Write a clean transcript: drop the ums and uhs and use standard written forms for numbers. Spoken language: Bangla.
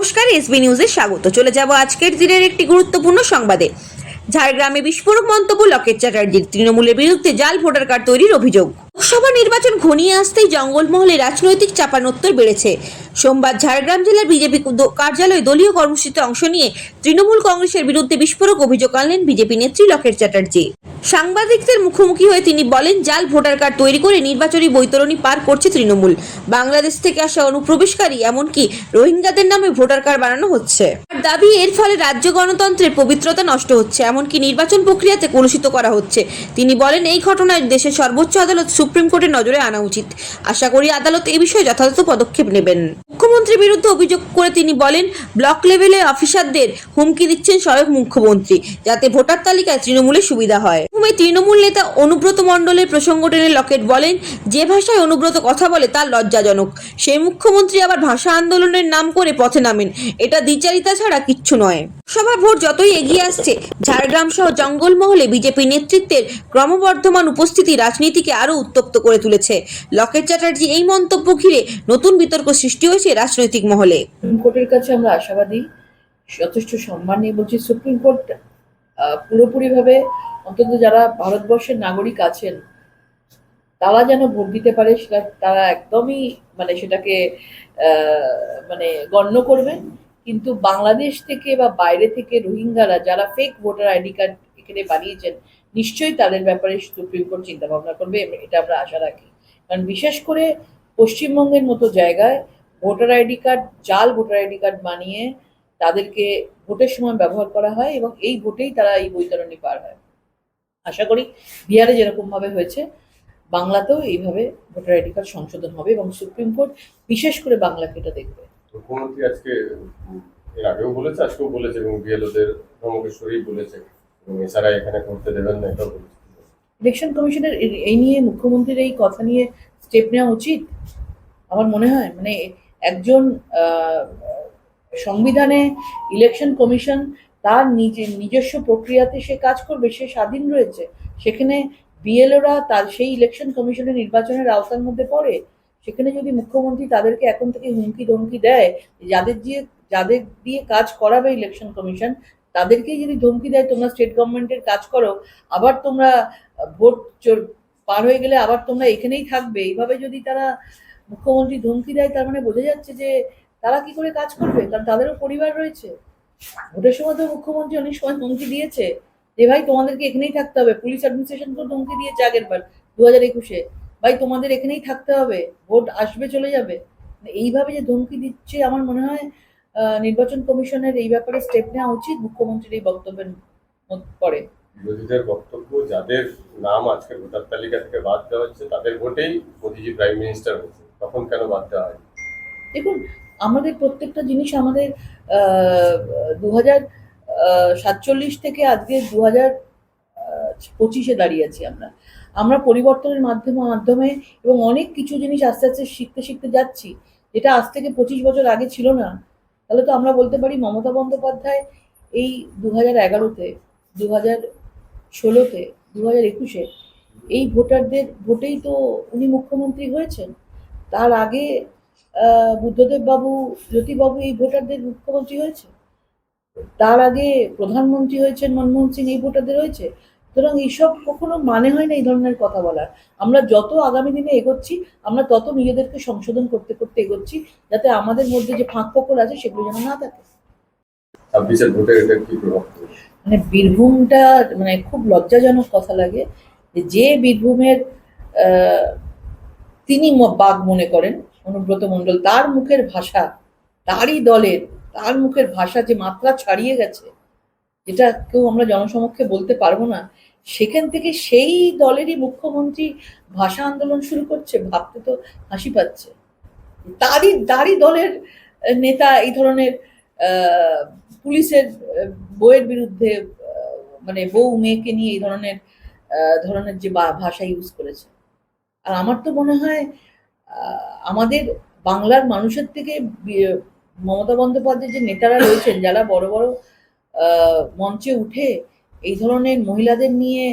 নমস্কার, এসবি নিউজে স্বাগত। চলে যাব আজকের দিনের একটি গুরুত্বপূর্ণ সংবাদে। ঝাড়গ্রামে বিস্ফোরক মন্তব্য লকেট চ্যাটার্জির, তৃণমূলের বিরুদ্ধে জাল ভোটার কার্ড তৈরির অভিযোগ। লোকসভা নির্বাচন ঘনিয়ে আসতেই জঙ্গলমহলে রাজনৈতিক চাপানোত্তর বেড়েছে। সোমবার ঝাড়গ্রাম জেলার বিজেপি কার্যালয়ে দলীয় কর্মসূচিতে অংশ নিয়ে তৃণমূল কংগ্রেসের বিরুদ্ধে বিস্ফোরক অভিযোগ আনলেন বিজেপি নেত্রী লকেট চ্যাটার্জি। সাংবাদিকদের মুখোমুখি হয়ে তিনি বলেন, জাল ভোটার কার্ড তৈরি করে নির্বাচনী বৈতরণী পার করছে তৃণমূল। বাংলাদেশ থেকে আসা অনুপ্রবেশকারী, এমনকি রোহিঙ্গাদের নামে ভোটার কার্ড বানানো হচ্ছে। দাবি, এর ফলে রাজ্য গণতন্ত্রের পবিত্রতা নষ্ট হচ্ছে, এমনকি নির্বাচন প্রক্রিয়াতে কলুষিত করা হচ্ছে। তিনি বলেন, এই ঘটনায় দেশের সর্বোচ্চ আদালত সুপ্রিম কোর্টের নজরে আনা উচিত। আশা করি আদালত এই বিষয়ে যথাযথ পদক্ষেপ নেবেন। মুখ্যমন্ত্রীর বিরুদ্ধে অভিযোগ করে তিনি বলেন, ব্লক লেভেলে অফিসারদের হুমকি দিচ্ছেন স্বয়ং মুখ্যমন্ত্রী, যাতে ভোটার তালিকায় তৃণমূলের সুবিধা হয়। তৃণমূল নেতা অনুব্রত মণ্ডলের প্রসঙ্গ টেনে লকেট বলেন, যে ভাষায় অনুব্রত কথা বলে তা লজ্জাজনক। সেই মুখ্যমন্ত্রী আবার ভাষা আন্দোলনের নাম করে পথে নামেন, এটা দ্বিচারিতা ছাড়া কিচ্ছু নয়। লোকসভা ভোট যতই এগিয়ে আসছে, ঝাড়গ্রাম সহ জঙ্গলমহলে বিজেপি নেতৃত্বের ক্রমবর্ধমান উপস্থিতি রাজনীতিকে আরো উত্তপ্ত করে তুলেছে। লকেট চ্যাটার্জি এই মন্তব্য ঘিরে নতুন বিতর্ক সৃষ্টি হয়েছে রাজনৈতিক মহলে। সুপ্রিম কোর্টের কাছে আমরা আশাবাদী, যথেষ্ট সম্মান নিয়ে বলছি। সুপ্রিম কোর্ট পুরোপুরিভাবে, অন্তত যারা ভারতবর্ষের নাগরিক আছেন তারা যেন ভোট দিতে পারে, সেটা তারা একদমই সেটাকে গণ্য করবেন। কিন্তু বাংলাদেশ থেকে বা বাইরে থেকে রোহিঙ্গারা যারা ফেক ভোটার আইডি কার্ড এখানে বানিয়েছেন, নিশ্চয়ই তাদের ব্যাপারে সুপ্রিম কোর্ট চিন্তা ভাবনা করবে, এটা আমরা আশা রাখি। কারণ বিশেষ করে পশ্চিমবঙ্গের মতো জায়গায় ভোটার আইডি কার্ড, জাল ভোটার আইডি কার্ড বানিয়ে তাদেরকে ভোটের সময় ব্যবহার করা হয় এবং এই ভোটেই তারা এই বৈতরণী পার হয়। আশা করি বিহারে যেরকম ভাবে হয়েছে, বাংলাতেও এইভাবে ভোটার আইডি কার্ড সংশোধন হবে এবং সুপ্রিম কোর্ট বিশেষ করে বাংলাকে এটা দেখবে। মুখ্যমন্ত্রী আজকে এর আগেও বলেছে, আজকেও বলেছে এবং বিএলওদের ধর্মকেশ্বরেই বলেছে এবং এছাড়া এখানে করতে দেবেন না, এটাও বলেছে। ইলেকশন কমিশনের এই নিয়ে মুখ্যমন্ত্রীর এই কথা নিয়ে স্টেপ নেওয়া উচিত আমার মনে হয়। একজন সংবিধানে ইলেকশন কমিশন তার নিজস্ব প্রক্রিয়াতে সে কাজ করবে, সে স্বাধীন রয়েছে। সেখানে বিএলওরা তার সেই ইলেকশন কমিশনের নির্বাচনের আওতার মধ্যে পড়ে। সেখানে যদি মুখ্যমন্ত্রী তাদেরকে এখন থেকে হুমকি ধমকি দেয়, যাদের দিয়ে কাজ করাবে ইলেকশন কমিশন, তাদেরকেই যদি ধমকি দেয়, তোমরা স্টেট গভর্নমেন্টের কাজ করো, আবার তোমরা ভোট পার হয়ে গেলে আবার তোমরা এখানেই থাকবে, এইভাবে যদি তারা মুখ্যমন্ত্রী ধমকি দেয়, তার মানে বোঝা যাচ্ছে যে তারা কি করে কাজ করবে, কারণ তাদেরও পরিবার রয়েছে। ভোটের সময় তো মুখ্যমন্ত্রী অনেক সময় ধমকি দিয়েছে যে ভাই তোমাদেরকে এখানেই থাকতে হবে। পুলিশ অ্যাডমিনিস্ট্রেশনকেও ধমকি দিয়েছে আগের বার 2021-এ, ভাই তোমাদের এখানেই থাকতে হবে, ভোট আসবে চলে যাবে। এইভাবে যে ধমকি দিচ্ছে, আমার মনে হয় নির্বাচন কমিশনের এই ব্যাপারে স্টেপ নেওয়া উচিত মুখ্যমন্ত্রীর এই বক্তব্যের পরে। বিরোধীদের বক্তব্য, যাদের নাম আজকে ভোটার তালিকা থেকে বাদ দেওয়া হচ্ছে তাদের ভোটেই মোদীজি প্রাইম মিনিস্টার হয়েছে, তখন কেন বাদ দেওয়া হয়? দেখুন, আমাদের প্রত্যেকটা জিনিস আমাদের 2047 থেকে আজকে 2025-এ দাঁড়িয়ে আছি আমরা পরিবর্তনের মাধ্যমে এবং অনেক কিছু জিনিস আস্তে আস্তে শিখতে যাচ্ছি, যেটা আজ থেকে 25 বছর আগে ছিল না। তাহলে তো আমরা বলতে পারি মমতা বন্দ্যোপাধ্যায় এই 2011-তে, 2016-তে, 2021-এ এই ভোটারদের ভোটেই তো উনি মুখ্যমন্ত্রী হয়েছেন। তার আগে বুদ্ধদেব বাবু, জ্যোতিবাবু এই ভোটারদের মুখ্যমন্ত্রী হয়েছে। তার আগে প্রধানমন্ত্রী হয়েছেন মনমোহন সিং, এই ভোটারদের হয়েছে। সুতরাং এইসব কখনো মানে হয় না এই ধরনের কথা বলার। আমরা যত আগামী দিনে এগোচ্ছি, আমরা তত নিজেদেরকে সংশোধন করতে করতে এগোচ্ছি, যাতে আমাদের মধ্যে যে ফাঁক ফোকর আছে সেগুলো যেন না থাকে। 26-এর ভোটে এটা কি প্রভাব? বীরভূমটা খুব লজ্জাজনক কথা লাগে যে বীরভূমের তিনি বাঘ মনে করেন অনুব্রত মণ্ডল, তার মুখের ভাষা, তারই দলের, তার মুখের ভাষা যে মাত্রা ছাড়িয়ে গেছে, যেটা কেউ আমরা জনসমক্ষে বলতে পারবো না, সেখান থেকে সেই দলেরই মুখ্যমন্ত্রী ভাষা আন্দোলন শুরু করছে, ভাবতে তো হাসি পাচ্ছে। তারই দলের নেতা এই ধরনের পুলিশের বউয়ের বিরুদ্ধে, বউ মেয়েকে নিয়ে এই ধরনের যে ভাষা ইউজ করেছে। আর আমার তো মনে হয় আমাদের বাংলার মানুষের থেকে মমতা বন্দ্যোপাধ্যায়ের যে নেতারা রয়েছেন, যারা বড় বড় মঞ্চে উঠে এই ধরনের মহিলাদের নিয়ে